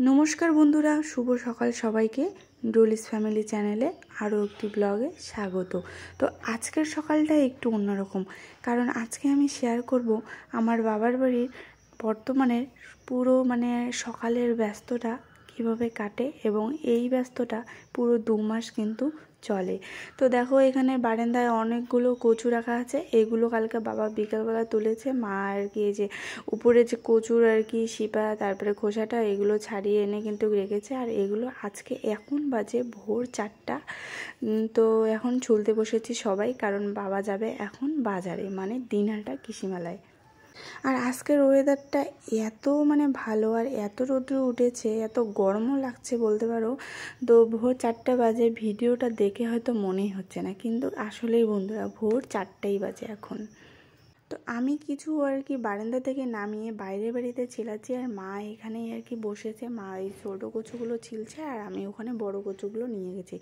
নমস্কার বন্ধুরা, শুভ সকাল সবাইকে। ডোলিস ফ্যামিলি চ্যানেলে আরও একটি ব্লগে স্বাগত। তো আজকের সকালটা একটু অন্যরকম, কারণ আজকে আমি শেয়ার করব আমার বাবার বাড়ির বর্তমানের পুরো সকালের ব্যস্ততা কিভাবে কাটে, এবং এই ব্যস্ততা পুরো 2 মাস কিন্তু চলে। তো দেখো, এখানে বারান্দায় অনেকগুলো কচু রাখা আছে। এগুলো কালকে বাবা বিকালবেলা তুলেছে। মা আর কি এই যে উপরে যে কচুর আর কি শিপা, তারপরে খোসাটা, এগুলো ছাড়িয়ে এনে কিন্তু রেখেছে। আর এগুলো আজকে এখন বাজে ভোর 4টা। তো এখন ছুলতে বসেছি সবাই, কারণ বাবা যাবে এখন বাজারে, মানে দিনহাটা কৃষিমেলায়। আর আজকের ওয়েদারটা এত ভালো, আর এত রৌদ্র উঠেছে, এত গরমও লাগছে বলতে পারো। তো ভোর 4টা বাজে, ভিডিওটা দেখে হয়তো মনেই হচ্ছে না, কিন্তু আসলেই বন্ধুরা ভোর 4টাই বাজে এখন। তো আমি কিছু আর কি বারান্দা থেকে নামিয়ে বাইরে বাড়িতে ছিলাচ্ছি, আর মা এখানেই আর কি বসেছে। মা এই ছোটো কচুগুলো ছিলছে, আর আমি ওখানে বড় কচুগুলো নিয়ে গেছি।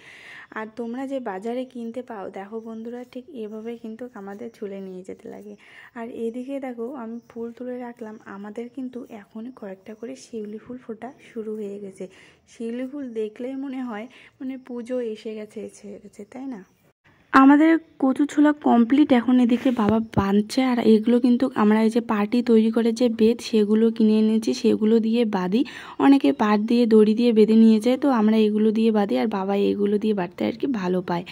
আর তোমরা যে বাজারে কিনতে পাও, দেখো বন্ধুরা, ঠিক এভাবে কিন্তু আমাদের ছুলে নিয়ে যেতে লাগে। আর এদিকে দেখো, আমি ফুল তুলে রাখলাম। আমাদের কিন্তু এখনই কয়েকটা করে শিউলি ফুল ফোটা শুরু হয়ে গেছে। শিউলি ফুল দেখলেই মনে হয় পুজো এসে গেছে, তাই না? আমাদের কচু ছোলা কমপ্লিট। এখন এদিকে বাবা বাঁধছে, আর এগুলো কিন্তু আমরা এই যে পাটি তৈরি করে যে বেত, সেগুলো কিনে এনেছি, সেগুলো দিয়ে বাঁধি। অনেকে পাট দিয়ে দড়ি দিয়ে বেঁধে নিয়ে যায়, তো আমরা এগুলো দিয়ে বাঁধি, আর বাবা এগুলো দিয়ে বাঁধতে আর কি ভালো পায়।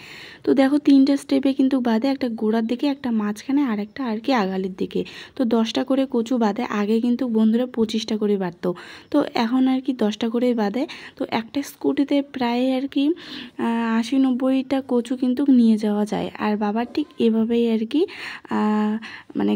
তো দেখো, 3টে স্টেপে কিন্তু বাঁধে, একটা গোড়ার দিকে, একটা মাঝখানে, আর একটা আর কি আগালির দিকে। তো 10টা করে কচু বাঁধে। আগে কিন্তু বন্ধুরা 25টা করে বাঁধতো, তো এখন আর কি 10টা করেই বাঁধে। তো একটা স্কুটিতে প্রায় আর কি 80-90টা কচু কিন্তু নিয়ে যাওয়া যায়। আর বাবা ঠিক এভাবেই আর কি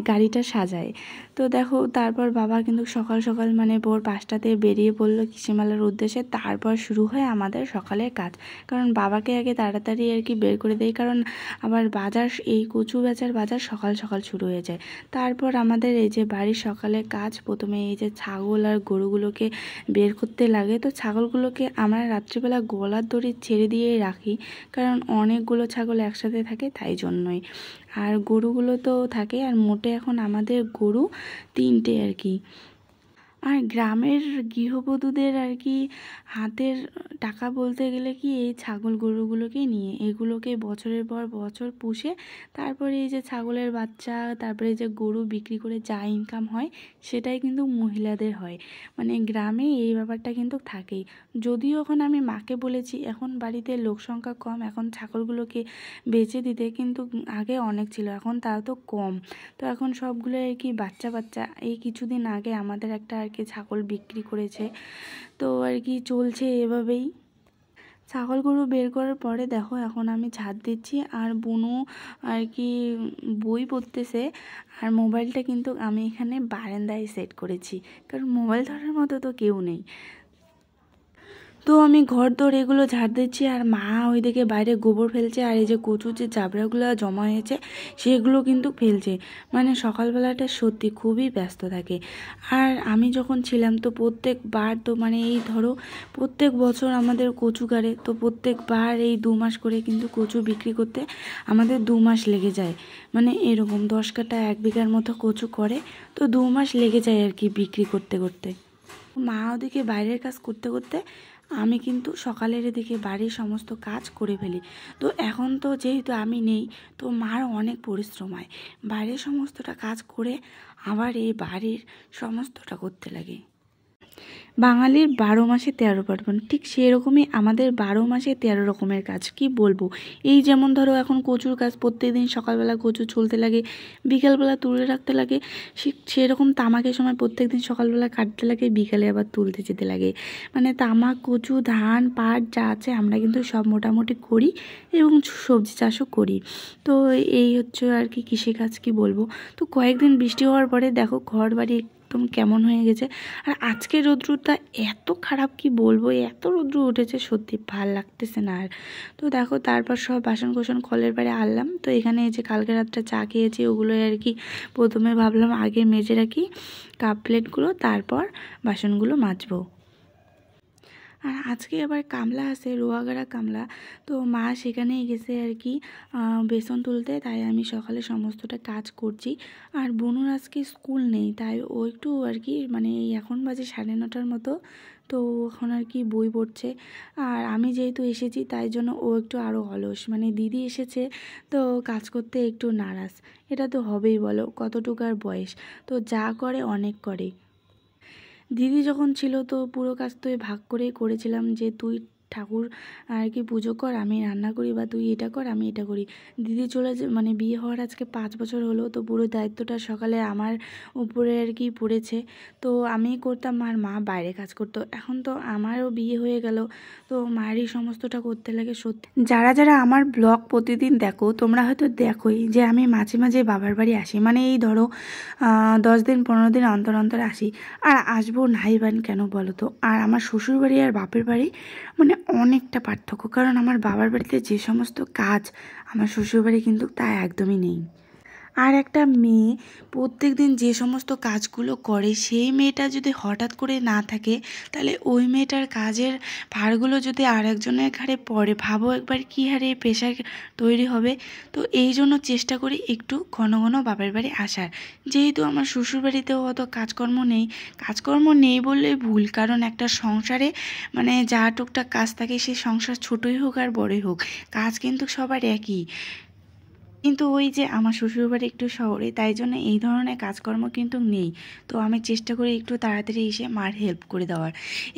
গাড়িটা সাজায়। তো দেখো, তারপর বাবা কিন্তু সকাল সকাল ভোর 5টাতে বেরিয়ে পড়লো কৃষিমেলার উদ্দেশ্যে। তারপর শুরু হয় আমাদের সকালের কাজ, কারণ বাবাকে আগে তাড়াতাড়ি আর কি বের করে দেয়, কারণ আবার বাজার, এই কচু বেচার বাজার সকাল সকাল শুরু হয়ে যায়। তারপর আমাদের এই যে বাড়ির সকালের কাজ, প্রথমে এই যে ছাগল আর গরুগুলোকে বের করতে লাগে। তো ছাগলগুলোকে আমরা রাত্রিবেলা গলার দড়ি ছেড়ে দিয়েই রাখি, কারণ অনেকগুলো ছাগল একসাথে থাকে, তাই জন্যই। আর গরুগুলো তো থাকে, আর মোটে এখন আমাদের গরু 3টে আর কি। আর গ্রামের গৃহবধূদের আর কি হাতের টাকা বলতে গেলে কি এই ছাগল গরুগুলোকে নিয়ে, এগুলোকে বছরের পর বছর পুষে তারপরে এই যে ছাগলের বাচ্চা, তারপরে যে গরু বিক্রি করে যা ইনকাম হয়, সেটাই কিন্তু মহিলাদের হয়। গ্রামে এই ব্যাপারটা কিন্তু থাকেই। যদিও এখন আমি মাকে বলেছি, এখন বাড়িতে লোক সংখ্যা কম, এখন ছাগলগুলোকে বেচে দিতে, কিন্তু আগে অনেক ছিল, এখন তাও তো কম। তো এখন সবগুলো আর কি বাচ্চা বাচ্চা। এই কিছুদিন আগে আমাদের একটা আর কি ছাগল বিক্রি করেছে। তো আর কি চলছে এভাবেই। ছাগল গরু বের করার পরে দেখো, এখন আমি ঝাড় দিচ্ছি, আর বুনু আর কি বই পড়তেছে। আর মোবাইলটা কিন্তু আমি এখানে বারান্দায় সেট করেছি, কারণ মোবাইল ধরার মতো তো কেউ নেই। তো আমি ঘর দৌড় এগুলো ঝাড় দিচ্ছি, আর মা ওইদিকে বাইরে গোবর ফেলছে, আর এই যে কচুর যে চাবড়াগুলো জমা হয়েছে সেগুলো কিন্তু ফেলছে। সকালবেলাটা সত্যি খুবই ব্যস্ত থাকে। আর আমি যখন ছিলাম, তো প্রত্যেকবার তো এই ধরো প্রত্যেক বছর আমাদের কচু গাড়ে, তো প্রত্যেকবার এই 2 মাস করে কিন্তু কচু বিক্রি করতে আমাদের 2 মাস লেগে যায়। এরকম 10 কাঠা 1 বিঘার মতো কচু করে, তো 2 মাস লেগে যায় আর কি বিক্রি করতে করতে। মা ওদিকে বাইরের কাজ করতে করতে আমি কিন্তু সকালের দিকে বাড়ির সমস্ত কাজ করে ফেলি। তো এখন তো যেহেতু আমি নেই, তো মার অনেক পরিশ্রম হয়, বাইরের সমস্তটা কাজ করে আবার এই বাড়ির সমস্তটা করতে লাগে। বাঙালির 12 মাসে 13 পার্বণ, ঠিক সেরকমই আমাদের 12 মাসে 13 রকমের কাজ। কি বলবো, এই যেমন ধরো এখন কচুর কাজ, প্রত্যেকদিন সকালবেলা কচু ছুলতে লাগে, বিকালবেলা তুলে রাখতে লাগে। সেরকম তামাকের সময় প্রত্যেকদিন সকালবেলা কাটতে লাগে, বিকালে আবার তুলতে যেতে লাগে। তামাক, কচু, ধান, পাট যা আছে আমরা কিন্তু সব মোটামুটি করি, এবং সবজি চাষও করি। তো এই হচ্ছে আর কি কৃষিকাজ, কি বলবো। তো কয়েকদিন বৃষ্টি হওয়ার পরে দেখো ঘর বাড়ি একদম কেমন হয়ে গেছে। আর আজকে রৌদ্রটা এত খারাপ, কি বলবো, এত রৌদ্র উঠেছে, সত্যি ভাল লাগতেছে না আর। তো দেখো, তারপর সব বাসন কোসন কলের পাড়ে আনলাম। তো এখানে এই যে কালকে রাতটা চা খেয়েছি, ওগুলো আর কি প্রথমে ভাবলাম আগে মেজে রাখি কাপ প্লেটগুলো, তারপর বাসনগুলো মাজবো। আর আজকে আবার কামলা আছে, রোয়াগাড়া কামলা। তো মা সেখানেই গেছে আর কি বেসন তুলতে, তাই আমি সকালে সমস্তটা কাজ করছি। আর বুনুর আজকে স্কুল নেই, তাই ও একটু আর কি এই এখন বাজে 9:30 মতো, তো এখন আর কি বই পড়ছে। আর আমি যেহেতু এসেছি তাই জন্য ও একটু আরও অলস, মানে দিদি এসেছে তো কাজ করতে একটু নারাজ। এটা তো হবেই বলো, কতটুকু আর বয়স, তো যা করে অনেক করে। দিদি যখন ছিল তো পুরো কাজ তো ভাগ করেই করেছিলাম, যে তুই ঠাকুর আর কি পুজো কর, আমি রান্না করি, বা তুই এটা কর আমি এটা করি। দিদি চলে মানে বিয়ে হওয়ার আজকে 5 বছর হলো, তো পুরো দায়িত্বটা সকালে আমার উপরে আর কি পড়েছে। তো আমি করতাম, আর মা বাইরে কাজ করতো। এখন তো আমারও বিয়ে হয়ে গেল, তো মায়েরই সমস্তটা করতে লাগে। সত্যি যারা যারা আমার ব্লগ প্রতিদিন দেখো তোমরা হয়তো দেখোই যে আমি মাঝে মাঝে বাবার বাড়ি আসি, মানে এই ধরো 10 দিন 15 দিন অন্তর অন্তর আসি। আর আসবো নাই বান কেন বলো তো। আর আমার শ্বশুর বাড়ি আর বাপের বাড়ি মানে অনেকটা পার্থক্য, কারণ আমার বাবার বাড়িতে যে সমস্ত কাজ আমার শ্বশুর বাড়ি কিন্তু তা একদমই নেই। আর একটা মেয়ে প্রত্যেক দিন যে সমস্ত কাজগুলো করে, সেই মেয়েটা যদি হঠাৎ করে না থাকে, তাহলে ওই মেয়েটার কাজের ভারগুলো যদি আর একজনের ঘাড়ে পড়ে, ভাবো একবার কী হারে প্রেশার তৈরি হবে। তো এই জন্য চেষ্টা করি একটু ঘন ঘন বাপের বাড়ি আসার। যেহেতু আমার শ্বশুর বাড়িতেও অত কাজকর্ম নেই বললেই ভুল, কারণ একটা সংসারে মানে যা টুকটাক কাজ থাকে, সে সংসার ছোটোই হোক আর বড়ই হোক, কাজ কিন্তু সবার একই। কিন্তু ওই যে আমার শ্বশুরবাড়ি একটু শহরে, তাই জন্য এই ধরনের কাজকর্ম কিন্তু নেই। তো আমি চেষ্টা করি একটু তাড়াতাড়ি এসে মার হেল্প করে দেওয়ার।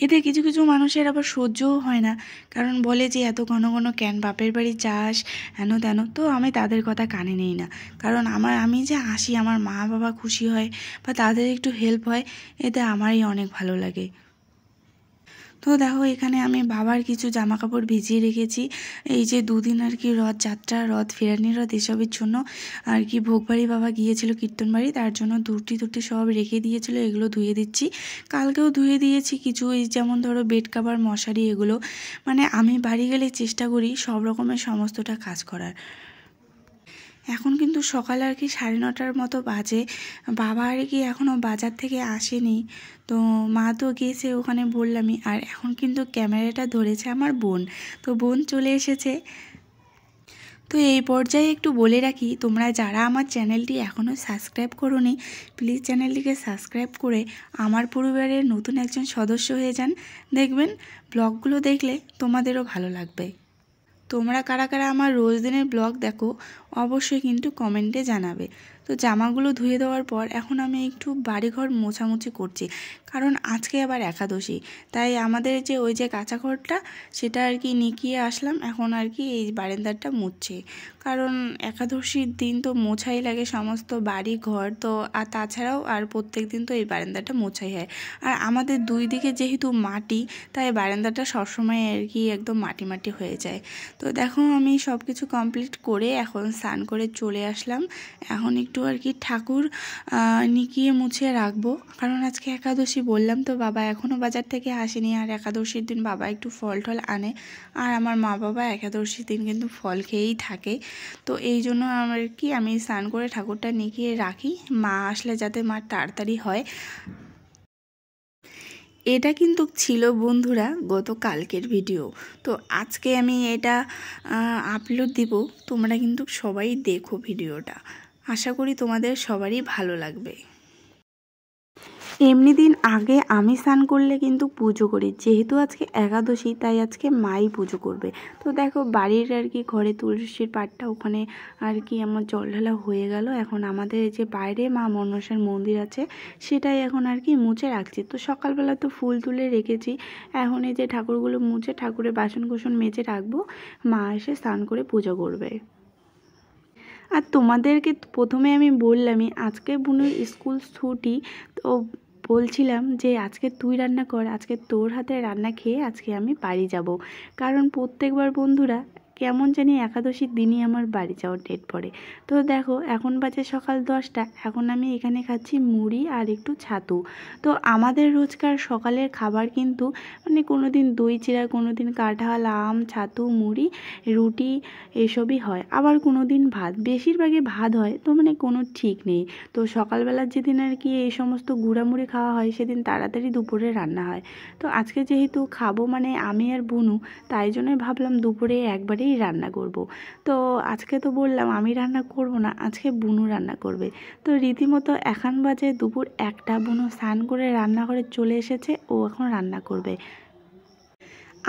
এতে কিছু কিছু মানুষের আবার সহ্যও হয় না, কারণ বলে যে এত ঘন ঘন কেন বাপের বাড়ি যাস, হেন তেন। তো আমি তাদের কথা কানে নিই না, কারণ আমি যে আসি আমার মা বাবা খুশি হয় বা তাদের একটু হেল্প হয়, এতে আমারই অনেক ভালো লাগে। তো দেখো এখানে আমি বাবার কিছু জামা কাপড় ভিজিয়ে রেখেছি, এই যে 2 দিন আর কি রথযাত্রা, রথ ফেরানি রথ এসবের জন্য আর কি ভোগবাড়ি বাবা গিয়েছিল কীর্তনবাড়ি, তার জন্য ধুতি সব রেখে দিয়েছিল, এগুলো ধুয়ে দিচ্ছি। কালকেও ধুয়ে দিয়েছি কিছু, এই যেমন ধরো বেড কাভার মশারি এগুলো। মানে আমি বাড়ি গেলে চেষ্টা করি সব রকমের সমস্তটা কাজ করার। এখন কিন্তু সকাল আর কি 9:30টার মতো বাজে, বাবা আর কি এখনও বাজার থেকে আসেনি। তো মা তো গিয়েছে ওখানে বললামই। আর এখন কিন্তু ক্যামেরাটা ধরেছে আমার বোন, তো বোন চলে এসেছে। তো এই পর্যায়ে একটু বলে রাখি, তোমরা যারা আমার চ্যানেলটি এখনও সাবস্ক্রাইব করোনি, প্লিজ চ্যানেলটিকে সাবস্ক্রাইব করে আমার পরিবারের নতুন একজন সদস্য হয়ে যান। দেখবেন ব্লগগুলো দেখলে তোমাদেরও ভালো লাগবে। তোমরা কারা কারা আমার রোজ দিনের ব্লগ দেখো অবশ্যই কিন্তু কমেন্টে জানাবে। তো জামাগুলো ধুয়ে দেওয়ার পর এখন আমি একটু বাড়িঘর মোছামুছি করছি, কারণ আজকে আবার একাদশী। তাই আমাদের যে ওই যে কাঁচা ঘরটা সেটা আর কি নিকিয়ে আসলাম, এখন আর কি এই বারান্দাটা মুছছি, কারণ একাদশীর দিন তো মোছাই লাগে সমস্ত বাড়ি ঘর। তো আর তাছাড়াও আর প্রত্যেক দিন তো এই বারান্দাটা মোছাই হয়। আর আমাদের 2 দিকে যেহেতু মাটি, তাই বারান্দাটা সবসময় আর কি একদম মাটি মাটি হয়ে যায়। তো দেখো আমি সব কিছু কমপ্লিট করে এখন স্নান করে চলে আসলাম। এখন একটু আর কি ঠাকুর নিকিয়ে মুছে রাখবো, কারণ আজকে একাদশী বললাম তো, বাবা এখনও বাজার থেকে আসেনি। আর একাদশীর দিন বাবা একটু ফল টল আনে, আর আমার মা বাবা একাদশীর দিন কিন্তু ফল খেয়েই থাকে। তো এই জন্য আমার কি আমি স্নান করে ঠাকুরটা নিকিয়ে রাখি, মা আসলে যাতে মা তাড়াতাড়ি হয়। এটা কিন্তু ছিল বন্ধুরা গতকালকের ভিডিও, তো আজকে আমি এটা আপলোড দিব। তোমরা কিন্তু সবাই দেখো ভিডিওটা, আশা করি তোমাদের সবারই ভালো লাগবে। এমনি দিন আগে আমি স্নান করলে কিন্তু পুজো করি, যেহেতু আজকে একাদশী তাই আজকে মাই পুজো করবে। তো দেখো বাড়ির আর কি ঘরে তুলসীর পাটটা ওখানে আর কি আমার জল ঢালা হয়ে গেল। এখন আমাদের যে বাইরে মা মনসার মন্দির আছে সেটাই এখন আর কি মুছে রাখছি। তো সকালবেলা তো ফুল তুলে রেখেছি, এখন এই যে ঠাকুরগুলো মুছে ঠাকুরের বাসন কুসন মেজে রাখবো, মা এসে স্নান করে পুজো করবে। আর তোমাদেরকে প্রথমে আমি বললামই আজকে বুনুর স্কুল ছুটি, তো বলছিলাম যে আজকে তুই রান্না কর, আজকে তোর হাতে রান্না খেয়ে আজকে আমি বাড়ি যাব, কারণ প্রত্যেকবার বন্ধুরা কেমন জানি একাদশীর দিনই আমার বাড়ি যাওয়ার ডেট পড়ে। তো দেখো এখন বাজে সকাল 10টা, এখন আমি এখানে খাচ্ছি মুড়ি আর একটু ছাতু। তো আমাদের রোজকার সকালের খাবার কিন্তু মানে কোনো দিন দই চিড়া, কোনো দিন কাঁঠাল আম ছাতু মুড়ি রুটি এসবই হয়, আবার কোনো দিন ভাত, বেশিরভাগই ভাত হয়। তো মানে কোনো ঠিক নেই। তো সকালবেলার যেদিন আর কি এই সমস্ত গুঁড়ামুড়ি খাওয়া হয় সেদিন তাড়াতাড়ি দুপুরে রান্না হয়। তো আজকে যেহেতু খাবো মানে আমি আর বুনু, তাই জন্যই ভাবলাম দুপুরে একবারে তরকারিই রান্না করব। তো আজকে তো বললাম আমি রান্না করব না, আজকে বুনু রান্না করবে। তো রীতিমতো এখন বাজে দুপুর 1টা, বুনু স্নান করে রান্নাঘরে চলে এসেছে, ও এখন রান্না করবে।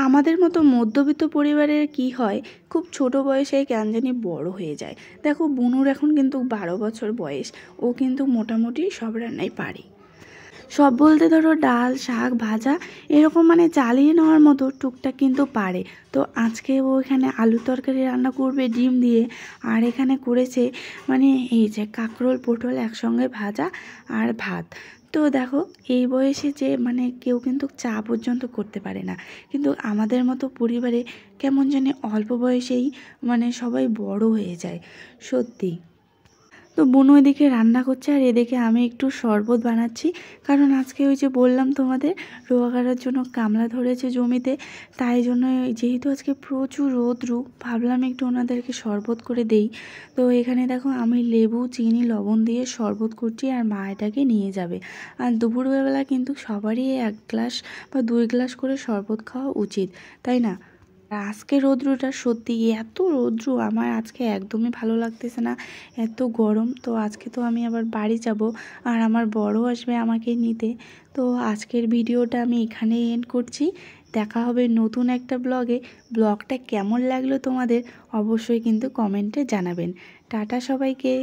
আমাদের মতো মধ্যবিত্ত পরিবারের কি হয়, খুব ছোট বয়সে কেন জানি বড় হয়ে যায়। দেখো বুনুর এখন কিন্তু 12 বছর বয়স, ও কিন্তু মোটামুটি সব রান্নাই পারে। সব বলতে ধরো ডাল, শাক, ভাজা এরকম মানে চালিয়ে নেওয়ার মতো টুকটাক কিন্তু পারে। তো আজকে ও এখানে আলু তরকারি রান্না করবে ডিম দিয়ে, আর এখানে করেছে মানে এই যে কাঁকরোল পটল একসঙ্গে ভাজা আর ভাত। তো দেখো এই বয়সে যে মানে কেউ কিন্তু চা পর্যন্ত করতে পারে না, কিন্তু আমাদের মতো পরিবারে কেমন জানি অল্প বয়সেই মানে সবাই বড় হয়ে যায়, সত্যি। তো বোন ওইদিকে রান্না করছে আর এদিকে আমি একটু শরবত বানাচ্ছি, কারণ আজকে ওই যে বললাম তোমাদের রোয়াগাড়ার জন্য কামলা ধরেছে জমিতে, তাই জন্য যেহেতু আজকে প্রচুর রোদ্রু, ভাবলাম একটু ওনাদেরকে শরবত করে দেই। তো এখানে দেখো আমি লেবু, চিনি, লবণ দিয়ে শরবত করছি, আর মা এটাকে নিয়ে যাবে। আর দুপুরবেলা কিন্তু সবারই 1 গ্লাস বা 2 গ্লাস করে শরবত খাওয়া উচিত, তাই না? আজকে রৌদ্রটা সত্যি এত রৌদ্র, আমার আজকে একদমই ভালো লাগতেছে না, এত গরম। তো আজকে তো আমি আবার বাড়ি যাব, আর আমার বড় আসবে আমাকে নিতে। তো আজকের ভিডিওটা আমি এখানেই এন্ড করছি। দেখা হবে নতুন একটা ব্লগে। ব্লগটা কেমন লাগলো তোমাদের অবশ্যই কিন্তু কমেন্টে জানাবেন। টাটা সবাইকে।